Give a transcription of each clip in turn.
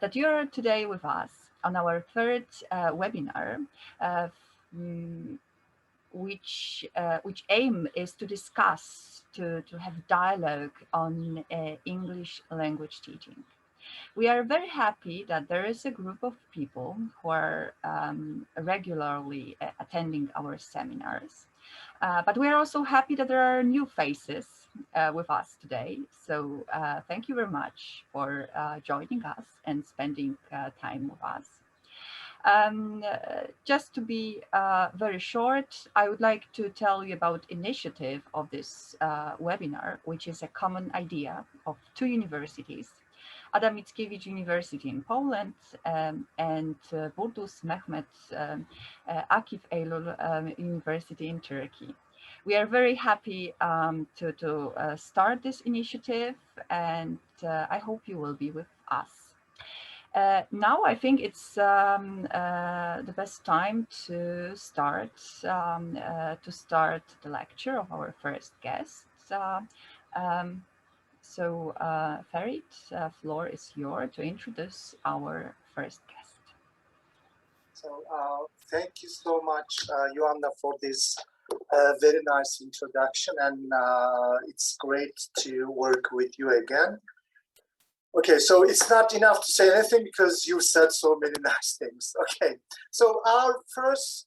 that you are today with us on our third webinar, uh, mm, which aim is to discuss, to have dialogue on English language teaching. We are very happy that there is a group of people who are regularly attending our seminars. But we are also happy that there are new faces with us today. So thank you very much for joining us and spending time with us. Just to be very short, I would like to tell you about initiative of this webinar, which is a common idea of two universities, Adam Mickiewicz University in Poland and Burdus Mehmet Akif Eylül University in Turkey. We are very happy to start this initiative, and I hope you will be with us. Now I think it's the best time to start the lecture of our first guest. So, Farid, floor is yours to introduce our first guest. So, thank you so much, Joanna, for this very nice introduction, and it's great to work with you again. Okay, so it's not enough to say anything because you said so many nice things. Okay, so our first,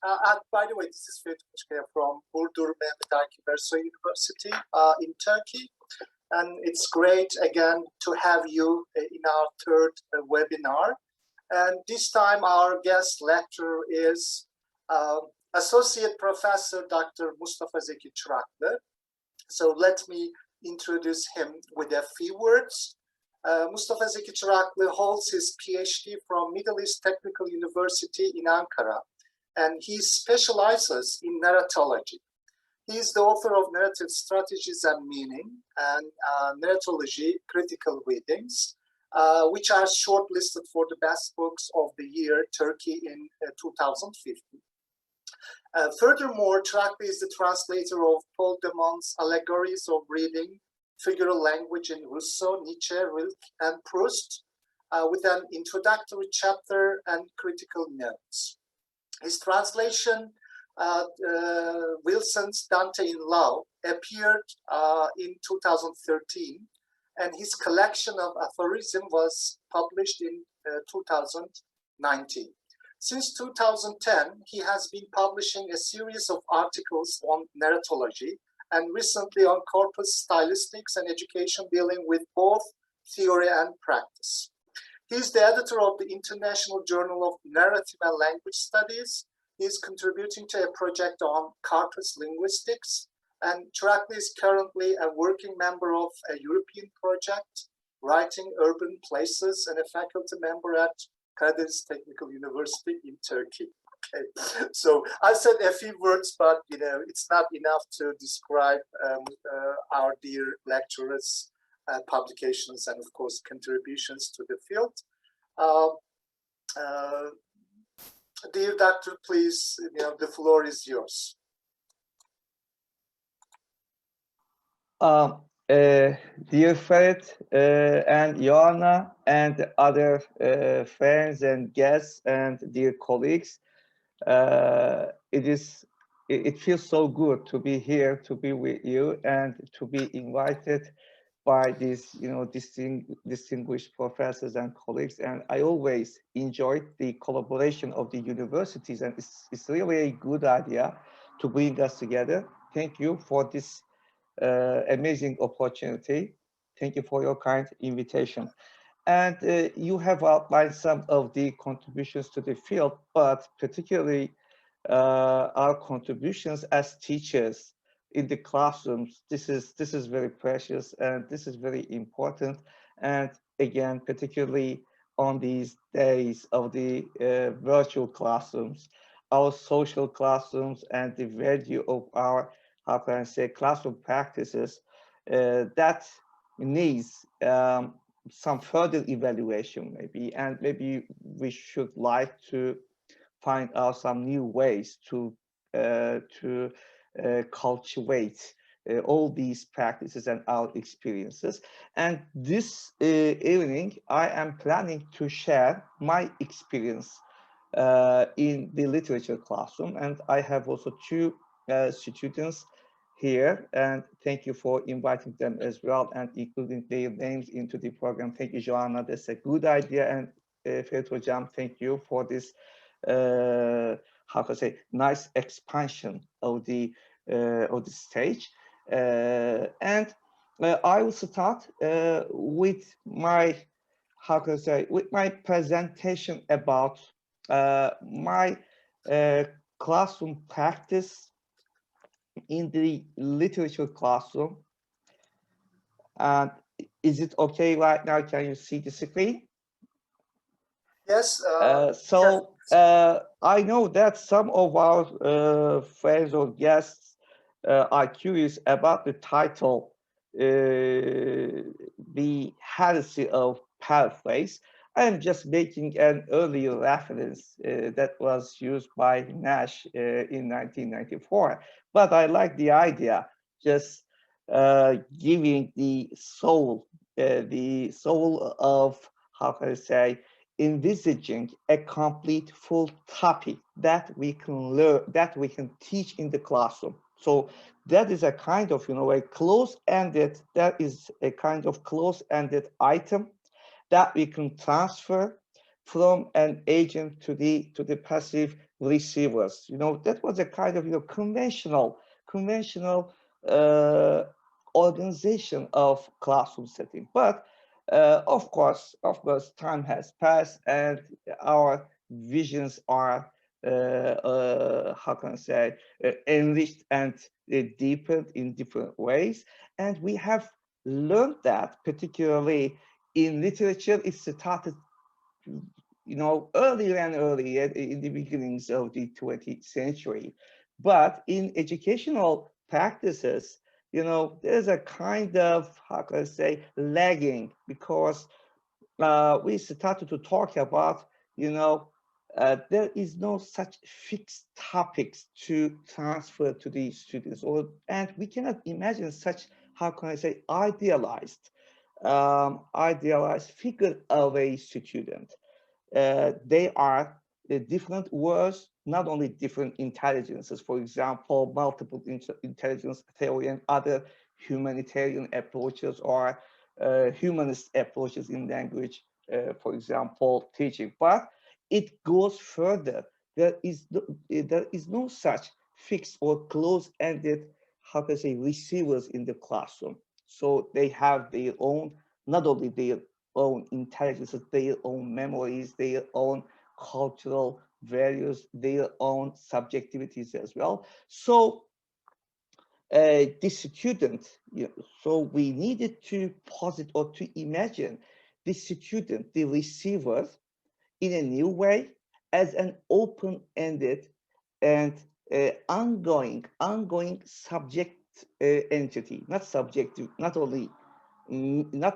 by the way, this is Farid from Burdur Mehmet Akif University in Turkey. And it's great again to have you in our third webinar. And this time our guest lecturer is Associate Professor Dr. Mustafa Zeki Cirakli. So let me introduce him with a few words. Mustafa Zeki Cirakli holds his PhD from Middle East Technical University in Ankara, and he specializes in narratology. He is the author of Narrative Strategies and Meaning and Narratology Critical Readings, which are shortlisted for the best books of the year Turkey in 2015. Furthermore, Çıraklı is the translator of Paul de Mon's Allegories of Reading, Figural Language in Rousseau, Nietzsche, Rilke, and Proust, with an introductory chapter and critical notes. His translation, Wilson's Dante in Love, appeared in 2013, and his collection of aphorism was published in 2019. Since 2010, he has been publishing a series of articles on narratology and recently on corpus stylistics and education dealing with both theory and practice. He is the editor of the International Journal of Narrative and Language Studies. He is contributing to a project on corpus linguistics, and Çıraklı is currently a working member of a European project, Writing Urban Places, and a faculty member at Karadeniz Technical University in Turkey. Okay. So I said a few words, but it's not enough to describe our dear lecturers' publications and, of course, contributions to the field. Dear doctor, please, the floor is yours. Dear Farid and Joanna and other friends and guests and dear colleagues, it feels so good to be here, to be with you, and to be invited by these, distinguished professors and colleagues. And I always enjoyed the collaboration of the universities, and it's really a good idea to bring us together. Thank you for this amazing opportunity. Thank you for your kind invitation. And you have outlined some of the contributions to the field, but particularly our contributions as teachers in the classrooms. This is very precious, and this is very important. And again, particularly on these days of the virtual classrooms, our social classrooms, and the value of our, how can I say, classroom practices that needs some further evaluation maybe, and maybe we should like to find out some new ways to cultivate all these practices and our experiences. And this evening, I am planning to share my experience in the literature classroom. And I have also two students here, and thank you for inviting them as well and including their names into the program. Thank you, Joanna. That's a good idea. And Ferit Hocam, thank you for this, how can I say, nice expansion of the stage. And I will start with my, how can I say, with my presentation about my classroom practice in the literature classroom. And is it okay right now? Can you see the screen? Yes. I know that some of our friends or guests are curious about the title, the heresy of paraphrase. I am just making an earlier reference that was used by Nash in 1994. But I like the idea, just giving the soul of, how can I say, envisaging a complete full topic that we can learn, that we can teach in the classroom. So that is a kind of, a close-ended, that is a kind of close-ended item that we can transfer from an agent to the passive receivers. That was a kind of, conventional organization of classroom setting. But of course, time has passed and our visions are, how can I say, enriched and deepened in different ways. And we have learned that, particularly in literature, it started, earlier and earlier in the beginnings of the 20th century. But in educational practices, there's a kind of, how can I say, lagging, because we started to talk about, there is no such fixed topics to transfer to the students, and we cannot imagine such, how can I say, idealized figure of a student. They are different words, not only different intelligences. For example, multiple intelligence theory and other humanitarian approaches or humanist approaches in language, for example, teaching. But it goes further. There is no such fixed or close-ended, how can I say, receivers in the classroom. So they have their own, not only their own intelligences, their own memories, their own cultural values, their own subjectivities as well. So the student, so we needed to posit or to imagine the student, the receiver, in a new way as an open-ended and ongoing subject entity, not subjective, not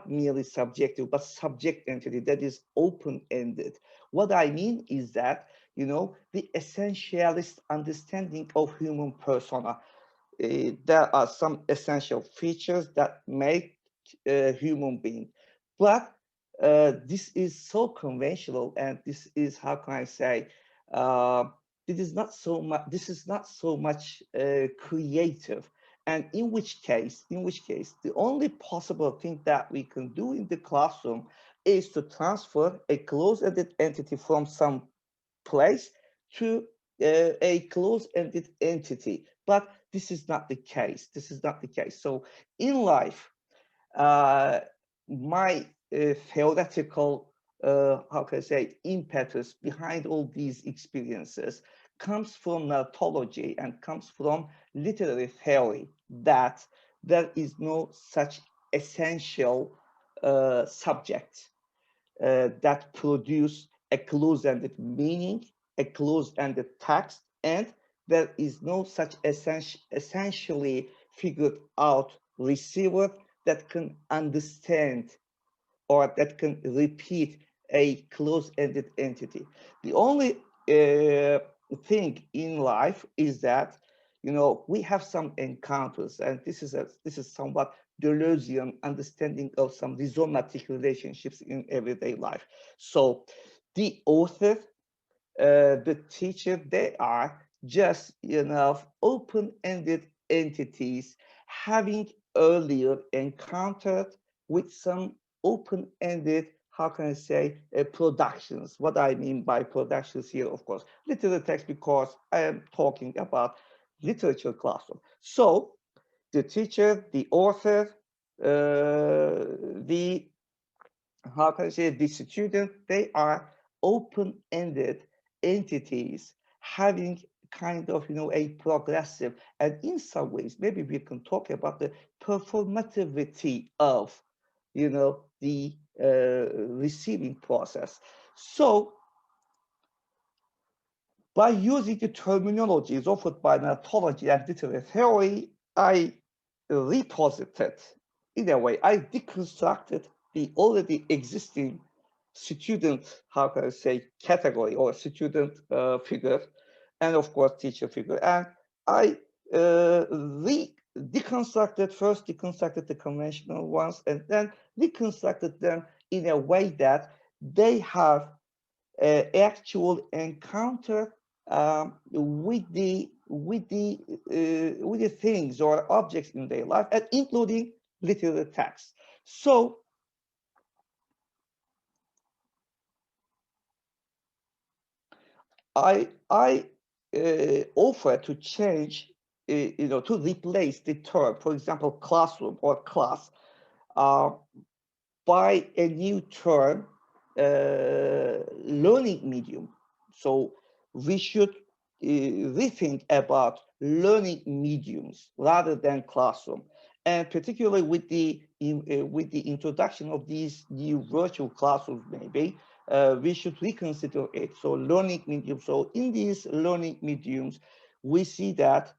merely subjective, but subject entity that is open-ended. What I mean is that, the essentialist understanding of human persona. There are some essential features that make a human being, but this is so conventional, and this is, how can I say, this is not so much creative. And in which case, the only possible thing that we can do in the classroom is to transfer a closed-ended entity from some place to a closed-ended entity. But this is not the case. So in life, my theoretical, how can I say, impetus behind all these experiences comes from narratology and comes from literary theory, that there is no such essential subject that produce a closed-ended meaning, a closed-ended text, and there is no such essentially figured out receiver that can understand or that can repeat a closed-ended entity. The only thing in life is that, we have some encounters, and this is somewhat Deleuzian understanding of some rhizomatic relationships in everyday life. So the author, the teacher, they are just open-ended entities having earlier encountered with some open-ended, how can I say, productions. What I mean by productions here, of course, literary text, because I am talking about literature classroom. So the teacher, the author, the, how can I say, the student, they are open-ended entities having kind of, a progressive, and in some ways, maybe we can talk about the performativity of, the receiving process. So by using the terminologies offered by methodology and literary theory, I reposited, in a way, I deconstructed the already existing student, how can I say, category or student figure, and of course, teacher figure. And I first deconstructed the conventional ones, and then reconstructed them in a way that they have actual encounter with the things or objects in their life, and including literary text. So I offer to change, to replace the term, for example, classroom or class, by a new term, learning medium. So we should rethink about learning mediums rather than classroom, and particularly with the introduction of these new virtual classrooms, maybe we should reconsider it. So learning medium. So in these learning mediums, we see that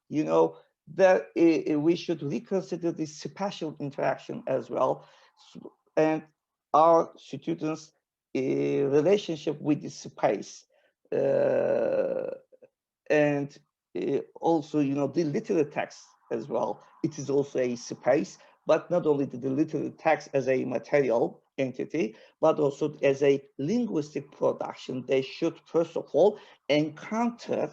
that we should reconsider the spatial interaction as well, and our students' relationship with the space, and also, the literary text as well. It is also a space, but not only the literary text as a material entity, but also as a linguistic production. They should first of all encounter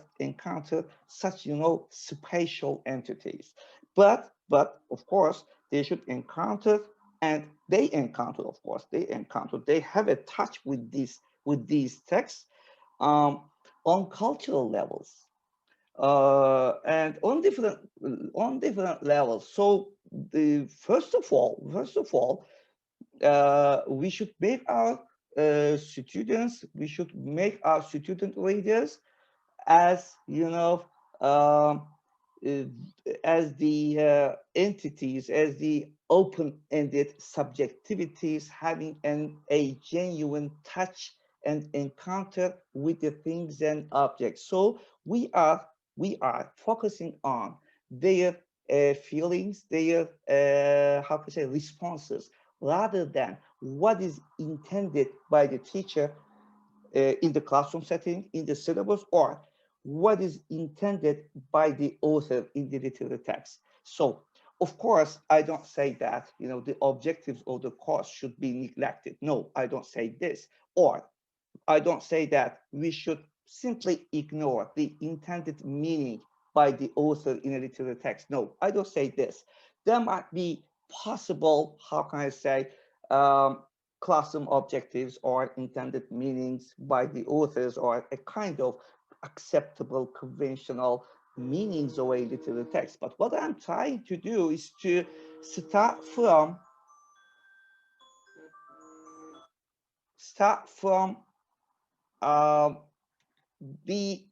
such, spatial entities. But of course, they should encounter, and they encounter, of course, they have a touch with these texts on cultural levels, and on different levels. So first of all, we should make our students, we should make our student readers as as the entities, as the open-ended subjectivities having a genuine touch and encounter with the things and objects. So we are focusing on their feelings, their how to say, responses, rather than what is intended by the teacher in the classroom setting, in the syllabus, or what is intended by the author in the literary text. So, of course, I don't say that the objectives of the course should be neglected. No, I don't say this. Or I don't say that we should simply ignore the intended meaning by the author in a literary text. No, I don't say this. There might be possible, how can I say, classroom objectives or intended meanings by the authors, or a kind of acceptable conventional meanings of a literary text. But what I'm trying to do is to start from the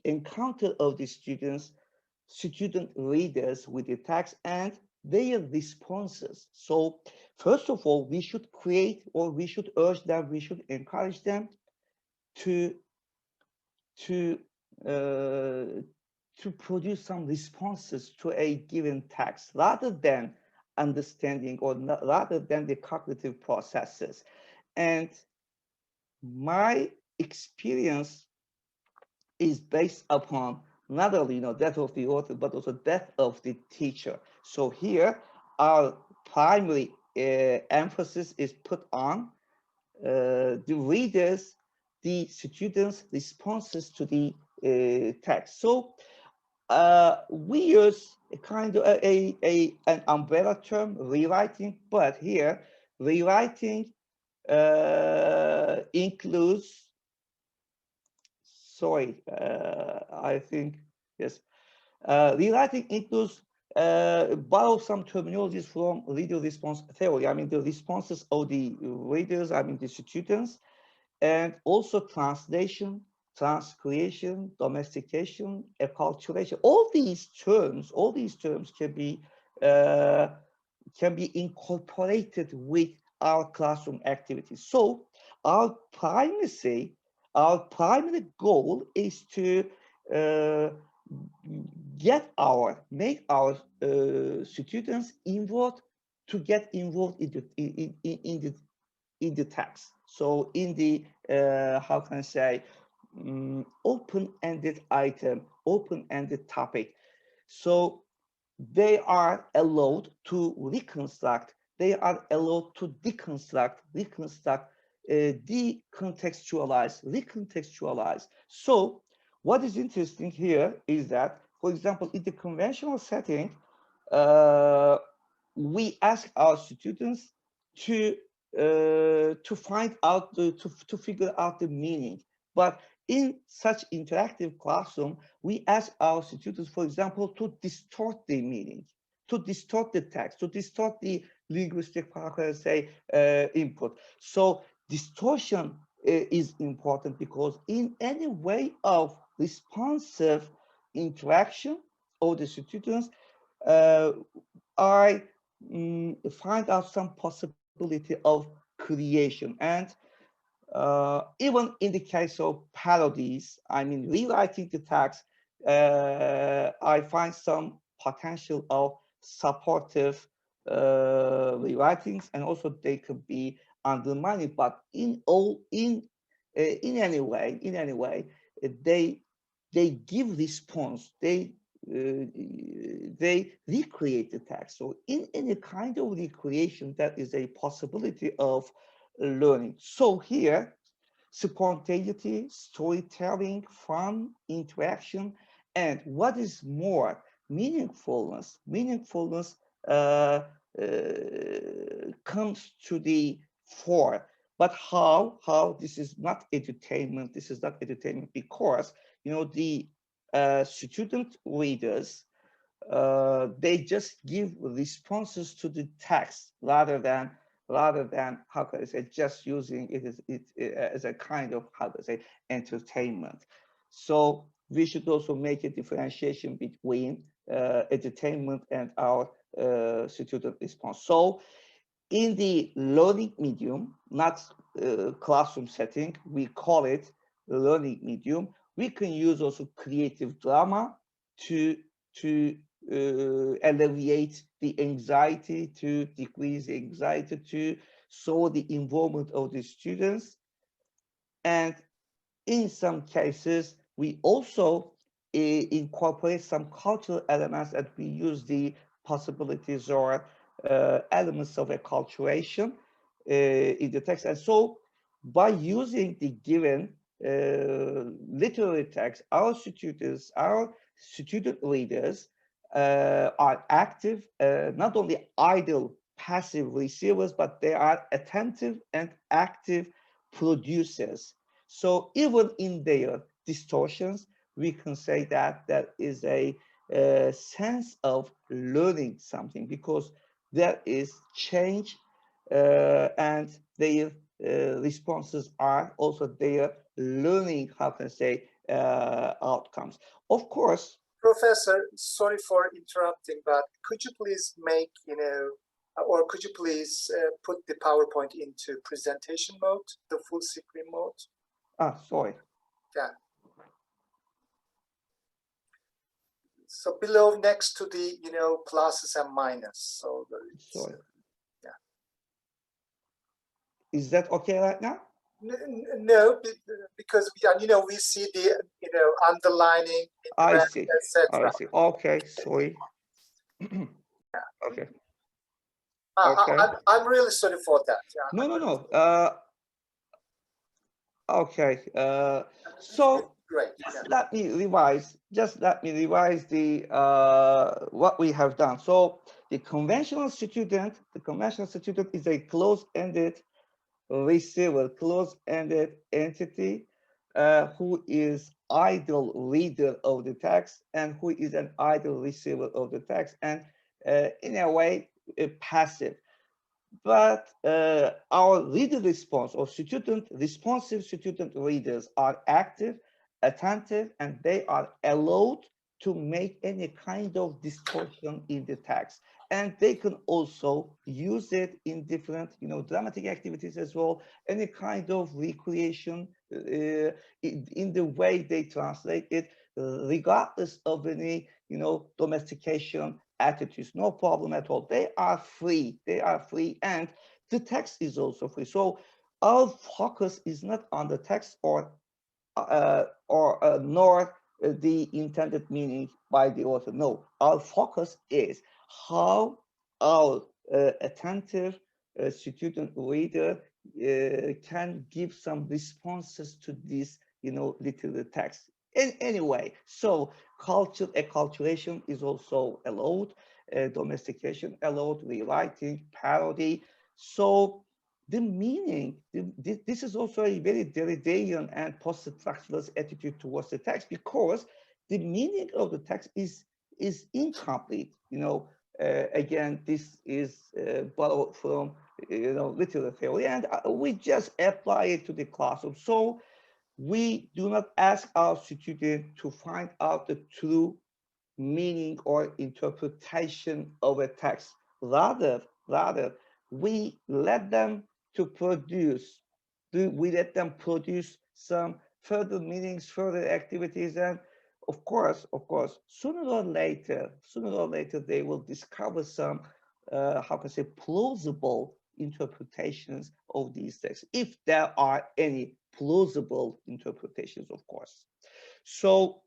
encounter of the student readers with the text and their responses. So first of all, we should create, or we should urge them, we should encourage them to produce some responses to a given text, rather than understanding, or rather than the cognitive processes. And my experience is based upon not only death of the author, but also death of the teacher. So here, our primary emphasis is put on the readers, the students' responses to the text. So we use a kind of an umbrella term, rewriting, but here rewriting includes, sorry, I think, yes, rewriting includes borrow some terminologies from reader response theory. I mean, the responses of the readers, I mean, the students, and also translation, transcreation, domestication, acculturation. All these terms can be incorporated with our classroom activities. So our primary goal is to make our students involved, to get involved in the text. So in the how can I say, open-ended item, open-ended topic. So they are allowed to reconstruct, they are allowed to deconstruct, decontextualize, recontextualize. So what is interesting here is that, for example, in the conventional setting, we ask our students to find out, to figure out the meaning. But in such interactive classroom, we ask our students, for example, to distort the meaning, to distort the text, to distort the linguistic, say, input. So distortion is important, because in any way of responsive interaction of the students, I find out some possibility of creation. And even in the case of parodies, I mean, rewriting the text, I find some potential of supportive rewritings, and also they could be undermining. But in any way, they give response. They recreate the text. So in any kind of recreation, that is a possibility of learning. So here, spontaneity, storytelling, fun, interaction, and what is more, meaningfulness. Meaningfulness comes to the fore. But how this is not entertainment? This is not entertainment because the student readers, they just give responses to the text rather than how can I say, just using it as a kind of, how to say, entertainment. So we should also make a differentiation between entertainment and our student response. So in the learning medium, not classroom setting, we call it learning medium. We can use also creative drama to alleviate the anxiety, to decrease the anxiety, to show the involvement of the students. And in some cases, we also incorporate some cultural elements, that we use the possibilities or elements of acculturation in the text. And so by using the given literary text, our student readers are active, not only idle, passive receivers, but they are attentive and active producers. So even in their distortions, we can say that there is a sense of learning something, because there is change, and their responses are also their learning, how can I say, outcomes. Of course. Professor, sorry for interrupting, but could you please make, or could you please put the PowerPoint into presentation mode, the full screen mode? Ah, sorry. Yeah. So below, next to the, pluses and minus. So sorry. Yeah. Is that okay right now? No, because we see the underlining, I see. etc. I see. Okay, sorry. Okay. Okay. I'm really sorry for that. Yeah. No. Okay. So Great. just let me revise. Just let me revise the what we have done. So the conventional student is a closed-ended receiver, closed-ended entity who is idle reader of the text and who is an idle receiver of the text, and in a way passive. But our reader response or responsive student readers are active, attentive, and they are allowed to make any kind of distortion in the text. And they can also use it in different, dramatic activities as well, any kind of recreation in the way they translate it, regardless of any, domestication attitudes, no problem at all. They are free, and the text is also free. So our focus is not on the text or nor the intended meaning by the author. No, our focus is how our attentive student reader can give some responses to this, literary text. Anyway, so acculturation is also allowed, domestication allowed, rewriting, parody. So the meaning, this is also a very Derridean and post-structuralist attitude towards the text, because the meaning of the text is incomplete. Again, this is borrowed from literary theory, and we just apply it to the classroom. So we do not ask our students to find out the true meaning or interpretation of a text. Rather, we let them produce some further meanings, further activities, and of course, sooner or later, they will discover some, plausible interpretations of these texts, if there are any plausible interpretations, of course. So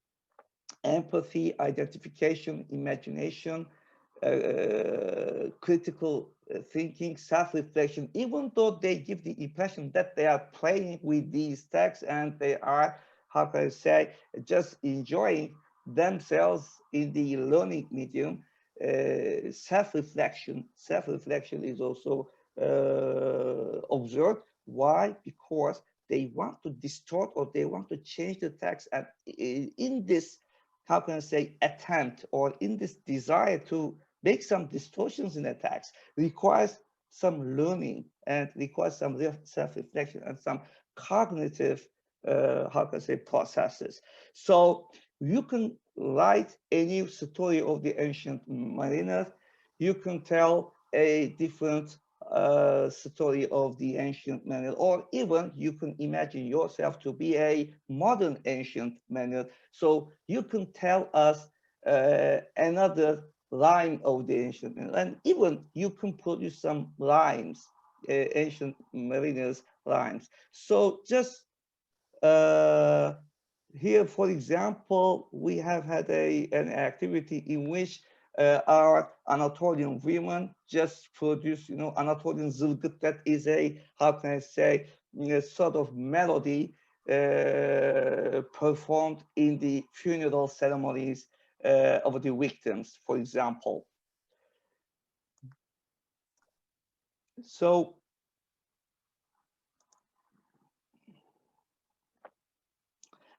empathy, identification, imagination, critical thinking, self-reflection, even though they give the impression that they are playing with these texts and they are, just enjoying themselves in the learning medium, self-reflection is also observed. Why? Because they want to distort or they want to change the text, and in this, attempt, or in this desire to make some distortions in the text, requires some learning and requires some self-reflection and some cognitive, processes. So you can write a new story of the ancient mariners. You can tell a different story of the ancient manual, or even you can imagine yourself to be a modern ancient manual. So you can tell us another rhyme of the ancient manual, and even you can produce some rhymes, ancient mariners rhymes. So just here, for example, we have had an activity in which our Anatolian women just produce, Anatolian zılgıt. That is a, sort of melody performed in the funeral ceremonies of the victims, for example. So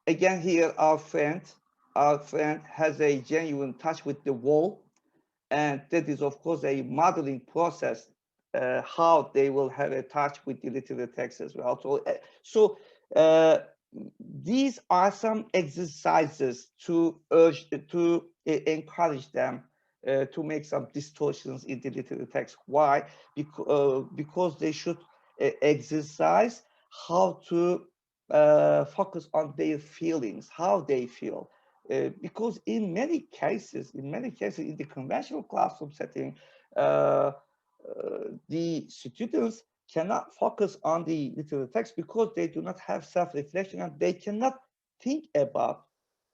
again, here our friend has a genuine touch with the wall, and that is, of course, a modeling process, how they will have a touch with the literary text as well. So these are some exercises to encourage them to make some distortions in the literary text. Why? Because they should exercise how to focus on their feelings, how they feel. Because in many cases, in the conventional classroom setting, the students cannot focus on the literal text because they do not have self-reflection and they cannot think about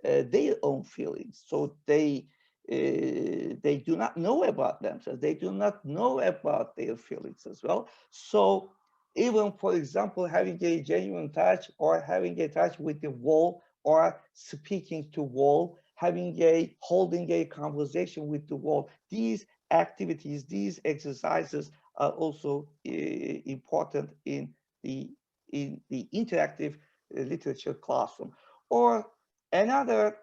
their own feelings. So they do not know about themselves. They do not know about their feelings as well. So even, for example, having a genuine touch or having a touch with the wall or speaking to wall, holding a conversation with the wall, these activities, these exercises are also important in the interactive literature classroom. Or another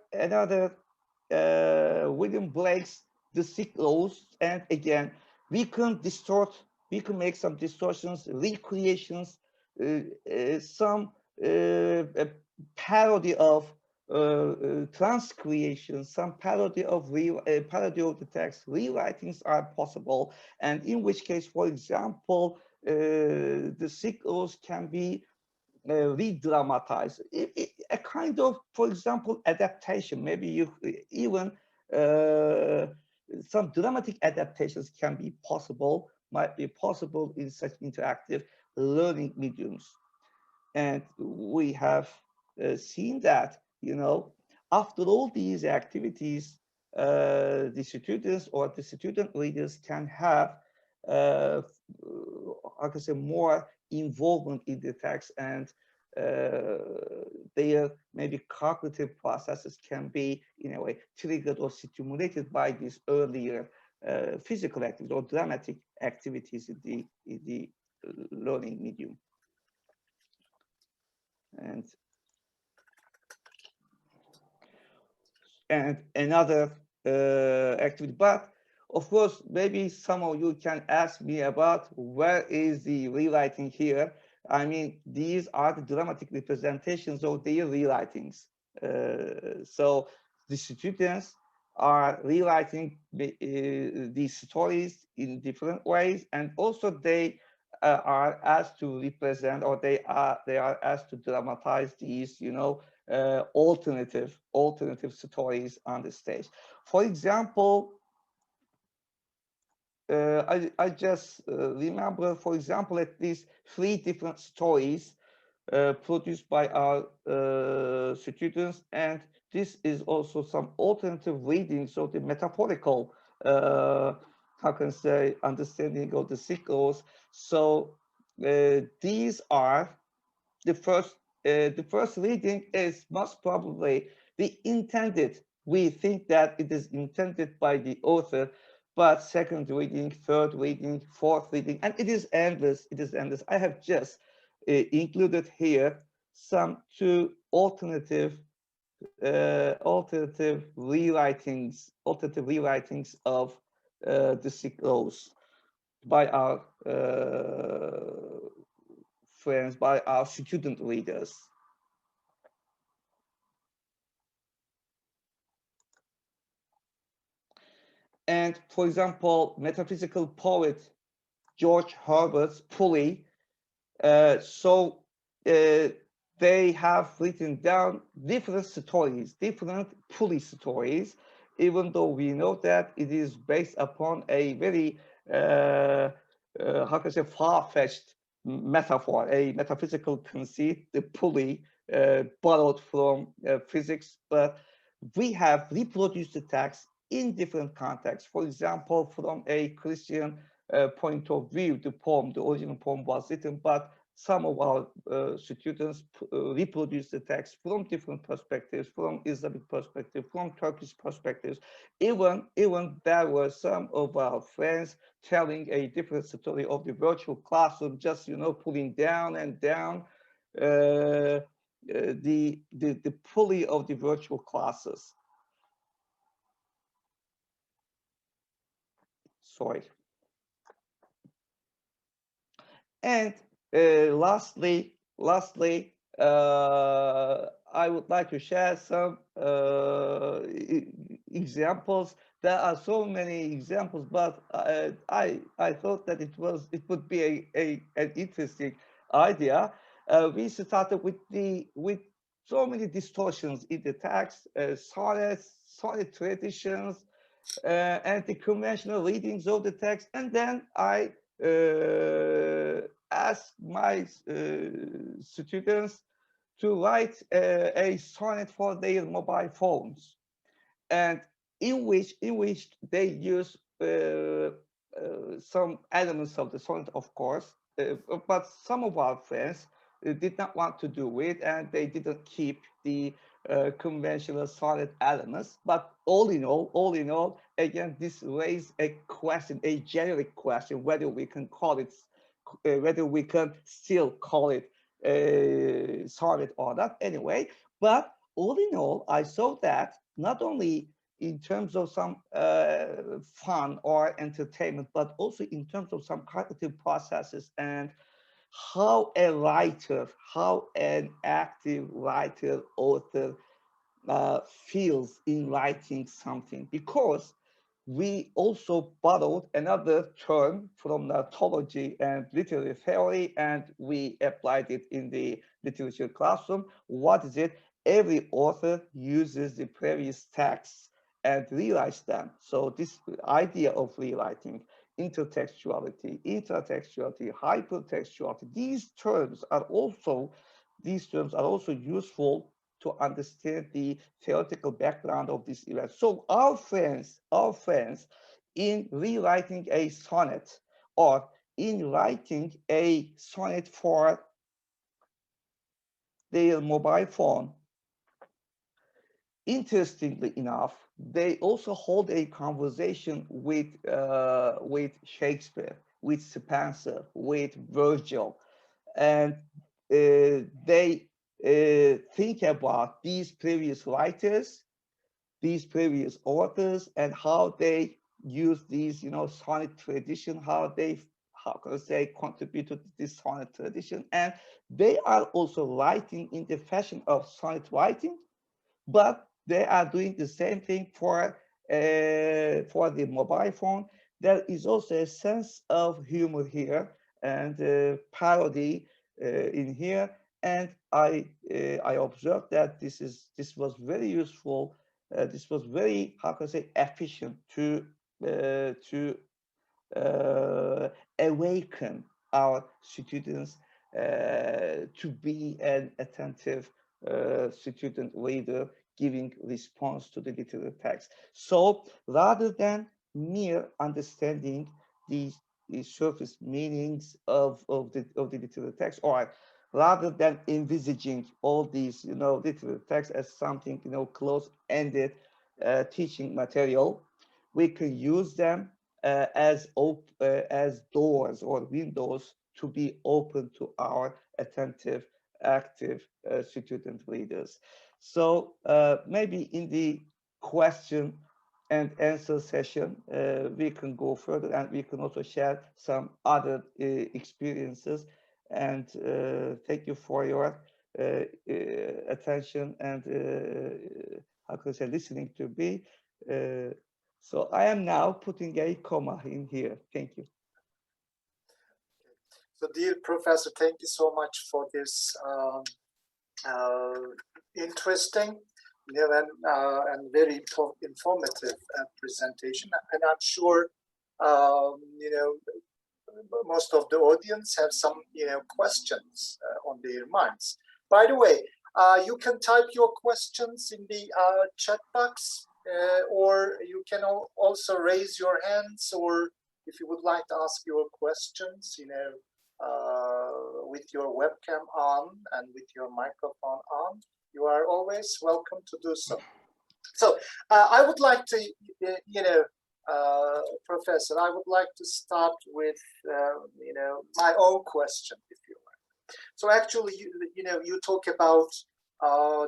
William Blake's The Sick Laws, and again we can make some distortions, recreations, some parody of transcreation, some parody of the text. Rewritings are possible, and in which case, for example, the sickles can be re-dramatized. A kind of, for example, adaptation. Maybe you even some dramatic adaptations can be possible, might be possible in such interactive learning mediums. And we have seen that, after all these activities, the students or the student readers can have, I can say, more involvement in the text, and their maybe cognitive processes can be, in a way, triggered or stimulated by these earlier physical activities or dramatic activities in the learning medium. And another activity, but of course, maybe some of you can ask me about where is the rewriting here. I mean, these are the dramatic representations of their rewritings. So the students are rewriting these stories in different ways, and also they are asked to represent, or they are asked to dramatize these, alternative stories on the stage. For example, I just remember, for example, at least 3 different stories produced by our students, and this is also some alternative readings of the metaphorical, how can I say, understanding of the cycles. So these are the first reading is most probably the intended. We think that it is intended by the author, but second reading, third reading, fourth reading, and it is endless. It is endless. I have just included here some 2 alternative rewritings of the cycles by our friends, by our student readers. And for example, metaphysical poet George Herbert's Pulley. They have written down different stories, different Pulley stories, even though we know that it is based upon a very, how can I say, far-fetched metaphor, a metaphysical conceit, the pulley, borrowed from physics, but we have reproduced the text in different contexts. For example, from a Christian point of view, the original poem was written, but some of our students reproduce the text from different perspectives, from Islamic perspective, from Turkish perspectives. Even there were some of our friends telling a different story of the virtual classroom, just pulling down and down the pulley of the virtual classes. Sorry. And lastly, I would like to share some examples. There are so many examples, but I thought that it would be an interesting idea. We started with so many distortions in the text, solid traditions, and the conventional readings of the text, and then I ask my students to write a sonnet for their mobile phones, and in which they use some elements of the sonnet, of course, but some of our friends did not want to do it, and they didn't keep the conventional sonnet elements. But all in all, again, this raised a question, a generic question, whether we can call it, whether we can still call it sonnet or not. Anyway, but all in all, I saw that not only in terms of some fun or entertainment, but also in terms of some cognitive processes and how a writer, how an active writer, author feels in writing something. Because we also borrowed another term from narratology and literary theory, and we applied it in the literature classroom. What is it? Every author uses the previous texts and rewrites them. So this idea of rewriting, intertextuality, intertextuality, hypertextuality, these terms are also useful to understand the theoretical background of this event. So our friends, in rewriting a sonnet or in writing a sonnet for their mobile phone, interestingly enough, they also hold a conversation with Shakespeare, with Spencer, with Virgil, and they think about these previous writers, these previous authors, and how they use these, sonnet tradition, how can I say, contributed to this sonnet tradition, and they are also writing in the fashion of sonnet writing, but they are doing the same thing for the mobile phone. There is also a sense of humor here and parody in here, and I observed that this was very useful. This was very, how can I say, efficient to awaken our students to be an attentive student reader, giving response to the literary text. So rather than mere understanding the surface meanings of the literary text, or rather than envisaging all these literary texts as something close-ended teaching material, we can use them as doors or windows to be open to our attentive, active student readers. So maybe in the question and answer session, we can go further, and we can also share some other experiences. And thank you for your attention and how can I say, listening to me. So I am now putting a comma in here. Thank you. So dear professor, thank you so much for this interesting and very informative presentation. And I'm sure most of the audience have some questions on their minds. By the way, you can type your questions in the chat box, or you can also raise your hands, or if you would like to ask your questions, with your webcam on and with your microphone on, you are always welcome to do so. So I would like to, Professor, I would like to start with, my own question, if you like. So actually, you talk about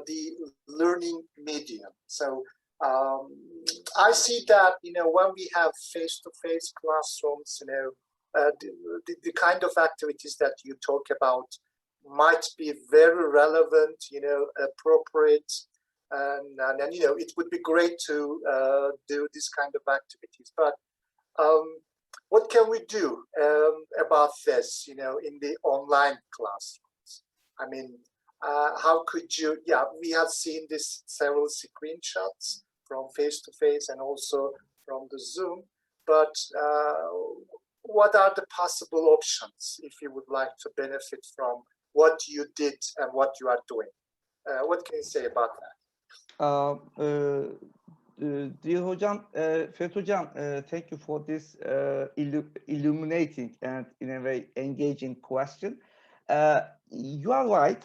the learning medium. So I see that, when we have face-to-face classrooms, the kind of activities that you talk about might be very relevant, appropriate, and it would be great to do this kind of activities. But what can we do about this, in the online classrooms? I mean, how could you? Yeah, we have seen this several screenshots from face-to-face and also from the Zoom. But what are the possible options if you would like to benefit from what you did and what you are doing? What can you say about that? Dear Hocam, Ferit Hocam, thank you for this illuminating and in a way engaging question. You are right.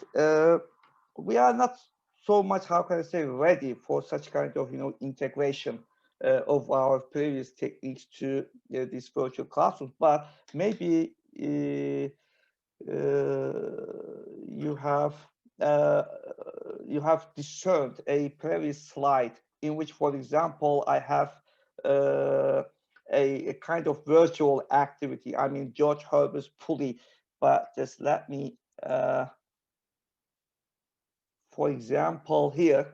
We are not so much, how can I say, ready for such kind of, integration of our previous techniques to this virtual classroom. But maybe you have discerned a previous slide in which, for example, I have a kind of virtual activity. I mean, George Herbert's pulley. But just let me, for example, here,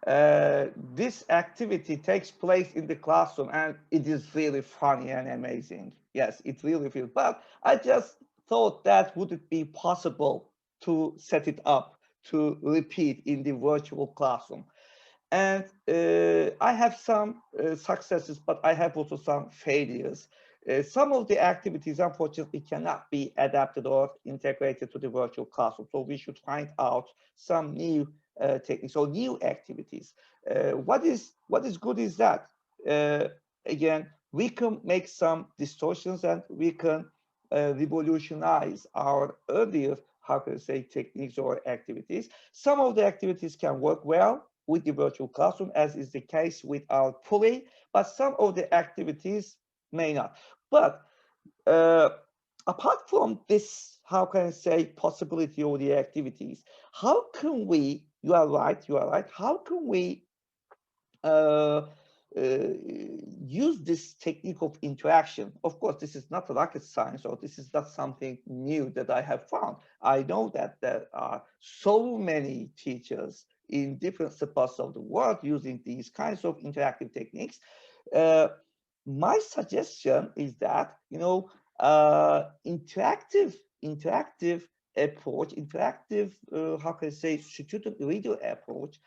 this activity takes place in the classroom, and it is really funny and amazing. Yes, it really feels. But I just thought that would it be possible to set it up to repeat in the virtual classroom. And I have some successes, but I have also some failures. Some of the activities, unfortunately, cannot be adapted or integrated to the virtual classroom. So we should find out some new techniques or new activities. What is good is that, again, we can make some distortions and we can revolutionize our earlier, how can I say, techniques or activities. Some of the activities can work well with the virtual classroom, as is the case with our pulley, but some of the activities may not. But apart from this, how can I say, possibility of the activities, how can we, you are right, how can we use this technique of interaction? Of course, this is not rocket science, or this is not something new that I have found. I know that there are so many teachers in different spots of the world using these kinds of interactive techniques. My suggestion is that, interactive approach, how can I say, student reader approach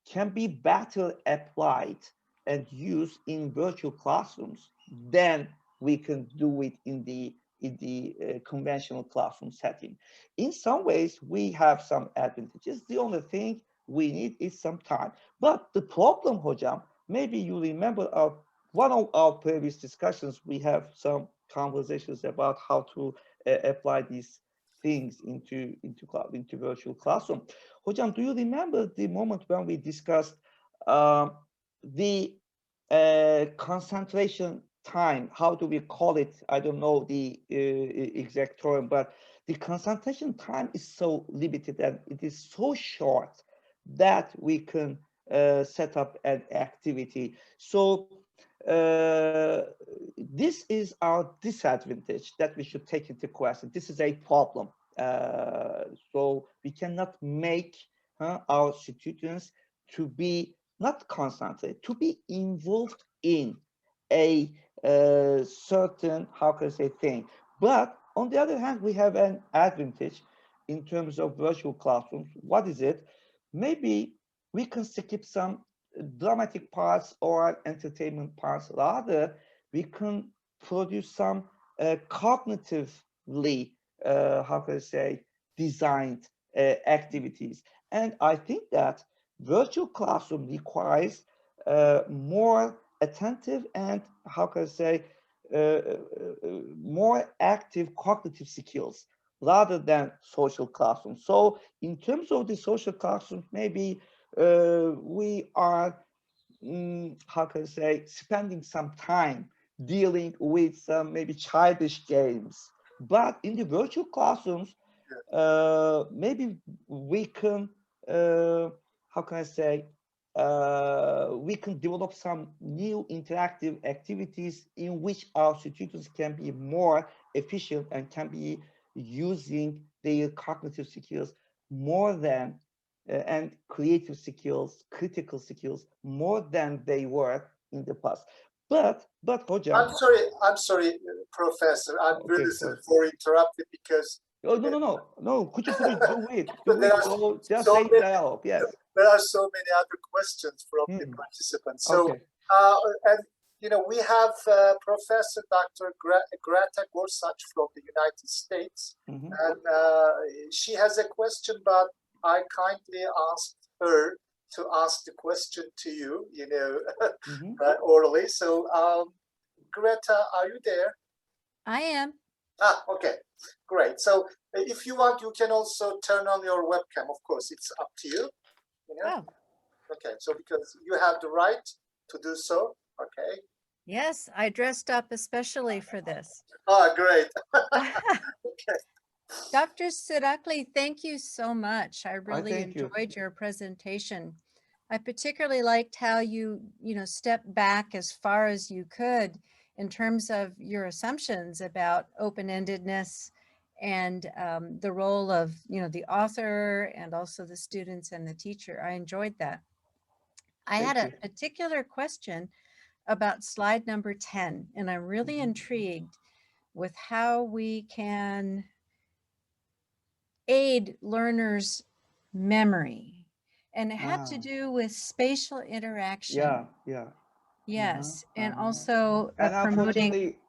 can be better applied and used in virtual classrooms than we can do it in the conventional classroom setting. In some ways, we have some advantages. The only thing we need is some time. But the problem, Hocam, maybe you remember one of our previous discussions, we have some conversations about how to apply these things into virtual classroom. Hocam, do you remember the moment when we discussed the concentration time? How do we call it? I don't know the exact term, but the concentration time is so limited and it is so short that we can set up an activity. So this is our disadvantage that we should take into question. This is a problem. So we cannot make our students to be not concentrated, to be involved in a certain, how can I say, thing. But on the other hand, we have an advantage in terms of virtual classrooms. What is it? Maybe we can skip some dramatic parts or entertainment parts. Rather, we can produce some cognitively, how can I say, designed activities. And I think that virtual classroom requires more attentive and, how can I say, more active cognitive skills rather than social classrooms. So in terms of the social classrooms, maybe we are, how can I say, spending some time dealing with some maybe childish games. But in the virtual classrooms, maybe we can, how can I say, we can develop some new interactive activities in which our students can be more efficient and can be using their cognitive skills more than and creative skills, critical skills, more than they were in the past. But Hocam, I'm sorry, Professor. I'm okay, really sorry for interrupting because oh, no. Could you please do it? there are So just so say many, dialogue. Yes. there are so many other questions from the participants. So, Okay. and we have Professor Dr. Greta Gorsuch from the United States, Mhm. and she has a question, but I kindly asked her to ask the question to you, Mhm. orally. So, Greta, are you there? I am. Okay, great. So if you want, you can also turn on your webcam. Of course, it's up to you. Oh, Okay, so because you have the right to do so. Okay. yes, I dressed up especially for this. Great. Okay. Dr. Cirakli, thank you so much. I really thank you. enjoyed your presentation. I particularly liked how you stepped back as far as you could in terms of your assumptions about open-endedness and the role of, the author and also the students and the teacher. I enjoyed that. I had Thank a you. particular question about slide number 10, and I'm really Mhm. intrigued with how we can aid learners' memory. And it had to do with spatial interaction. Yeah. Yes, and Uh-huh. also And promoting.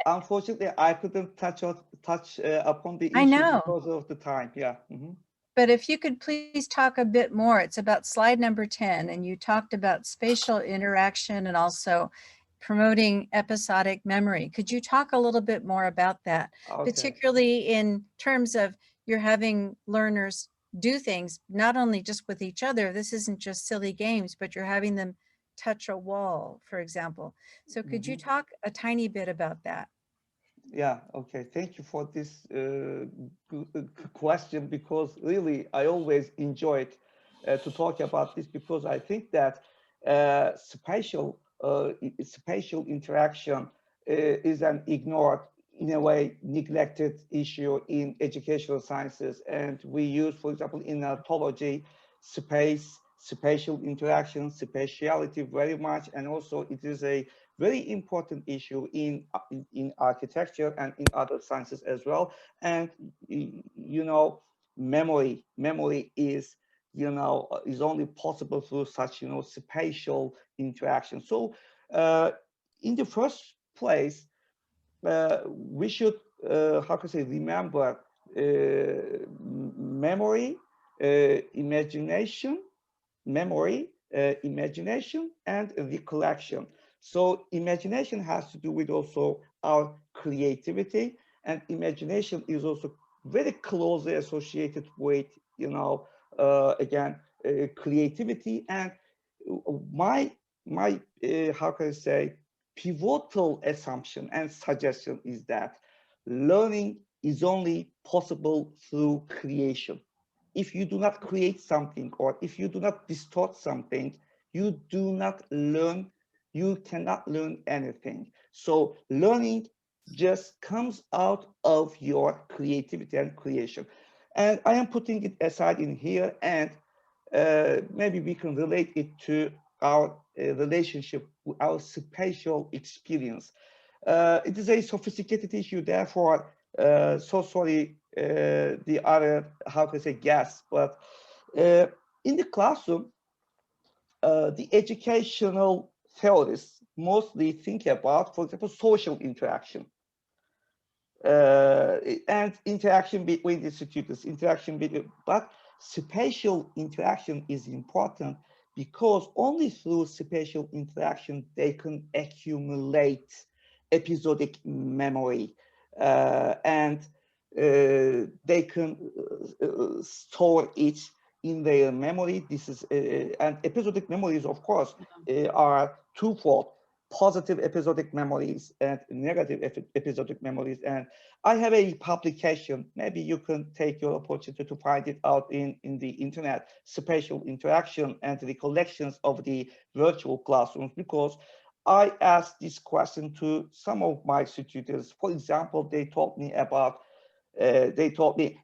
unfortunately, I couldn't touch upon the I issue know, because of the time. Yeah. Mhm. but if you could please talk a bit more. It's about slide number 10, and you talked about spatial interaction and also promoting episodic memory. Could you talk a little bit more about that, Okay. particularly in terms of you're having learners do things, not only just with each other, this isn't just silly games, but you're having them touch a wall, for example. So could you Mhm. talk a tiny bit about that? Yeah, okay. Thank you for this question, because really I always enjoyed to talk about this, because I think that spatial interaction is an ignored, in a way, neglected issue in educational sciences. And we use, for example, in ontology, spatial interaction, spatiality very much, and also it is a very important issue in architecture and in other sciences as well. And memory is is only possible through such spatial interaction. So in the first place, we should how can I say, remember memory, imagination, and recollection. So imagination has to do with also our creativity, and imagination is also very closely associated with, again, creativity. And my how can I say, pivotal assumption and suggestion is that learning is only possible through creation. If you do not create something, or if you do not distort something, you do not learn, you cannot learn anything. So learning just comes out of your creativity and creation. And I am putting it aside in here, and maybe we can relate it to our relationship, our spatial experience. It is a sophisticated issue, therefore, so sorry, the other, how can I say, guests, but in the classroom, the educational theorists mostly think about, for example, social interaction. And interaction between the students, but spatial interaction is important, because only through spatial interaction they can accumulate episodic memory, and they can store it in their memory. This is and episodic memories, of course, are twofold: positive episodic memories and negative episodic memories. And I have a publication, maybe you can take your opportunity to find it out in the internet, Spatial Interaction and Recollections of the Virtual Classrooms, because I asked this question to some of my students. For example, they told me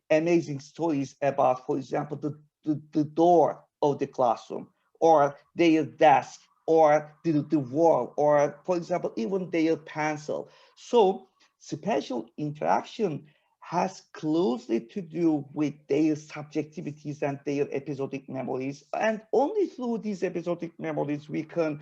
amazing stories about, for example, the door of the classroom, or their desk, or the wall, or, for example, even their pencil. So spatial interaction has closely to do with their subjectivities and their episodic memories. And only through these episodic memories we can,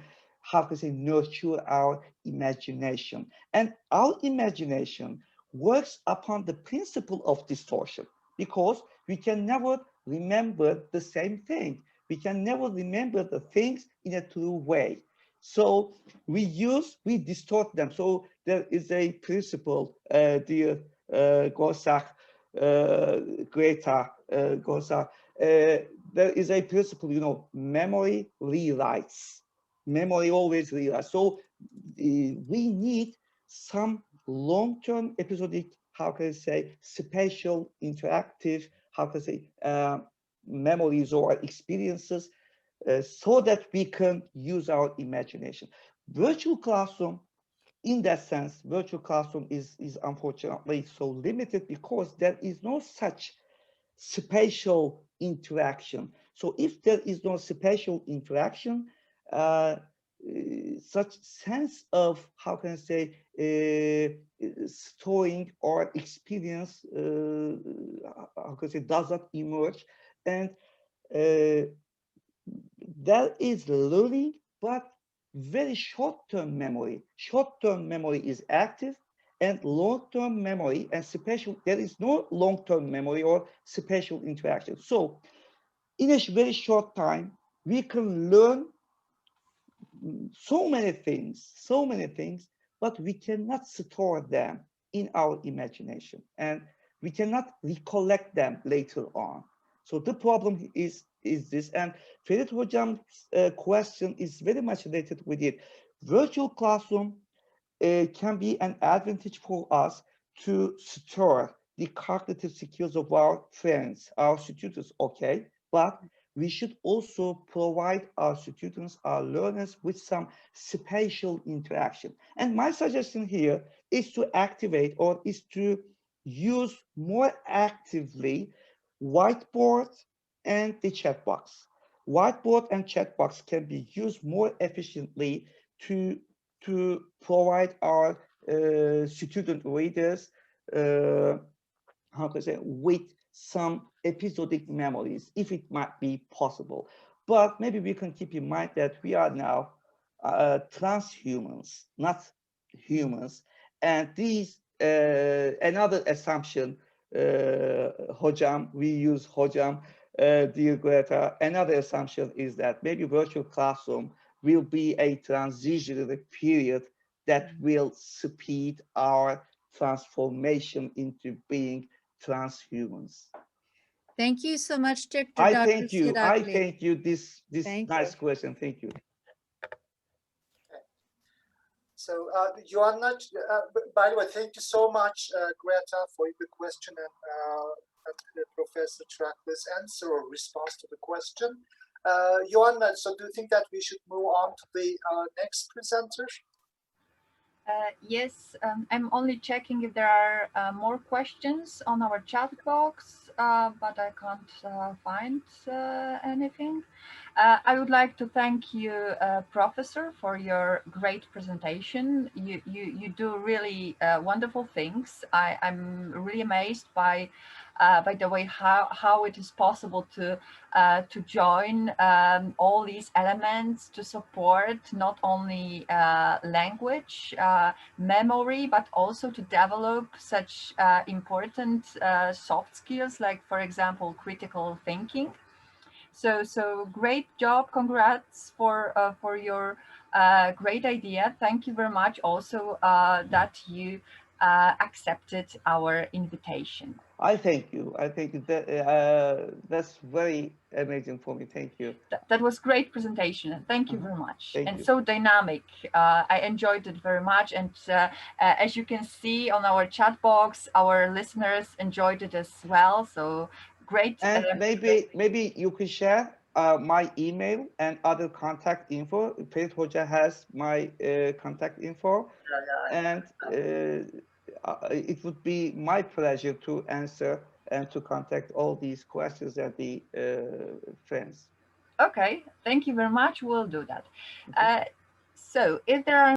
how to say, nurture our imagination. And our imagination works upon the principle of distortion, because we can never remember the same thing. We can never remember the things in a true way. So we distort them. So there is a principle, dear Gorsak, Greta Gorsak, there is a principle, you know, memory rewrites. Memory always rewrites. So we need some long-term episodic, how can I say, spatial interactive, how can I say, memories or experiences, so that we can use our imagination. Virtual classroom, in that sense, virtual classroom is unfortunately so limited because there is no such spatial interaction. So if there is no spatial interaction, such sense of, how can I say, storing or experience, how can I say, does not emerge. And there is learning, but very short-term memory. Short-term memory is active, and long-term memory and spatial, there is no long-term memory or spatial interaction. So in a very short time, we can learn so many things, but we cannot store them in our imagination, and we cannot recollect them later on. So the problem is this, and Ferit Hocam's question is very much related with it. Virtual classroom can be an advantage for us to store the cognitive skills of our friends, our students, okay, but we should also provide our students, our learners, with some spatial interaction. And my suggestion here is to activate, or is to use more actively whiteboard and the chat box. Whiteboard and chat box can be used more efficiently to provide our student readers, how can I say, with some episodic memories, if it might be possible. But maybe we can keep in mind that we are now transhumans, not humans. And these, another assumption, Hocam, we use Hocam, dear Greta, another assumption is that maybe virtual classroom will be a transitionary period that will speed our transformation into being transhumans. Thank you so much, Dr. I Dr. thank you. Cirakli. I thank you. This Thank nice you. question. Thank you. So, Joanna, by the way, thank you so much, Greta, for the question and Professor Çıraklı's answer or response to the question. Joanna, so do you think that we should move on to the next presenter? Yes, I'm only checking if there are more questions on our chat box, but I can't find anything. I would like to thank you, Professor, for your great presentation. You do really wonderful things. I'm really amazed by the way how it is possible to join all these elements to support not only language, memory, but also to develop such important soft skills, like, for example, critical thinking. So great job. Congrats for your great idea. Thank you very much also that you accepted our invitation. I thank you. I think that that's very amazing for me. Thank you. That was great presentation. Thank you very much. Thank and you. so dynamic. I enjoyed it very much. And as you can see on our chat box, our listeners enjoyed it as well. So great. And maybe you could share my email and other contact info. Ferit Hoca has my contact info. And it would be my pleasure to answer and to contact all these questions and the friends. Okay, thank you very much. We'll do that. So if there are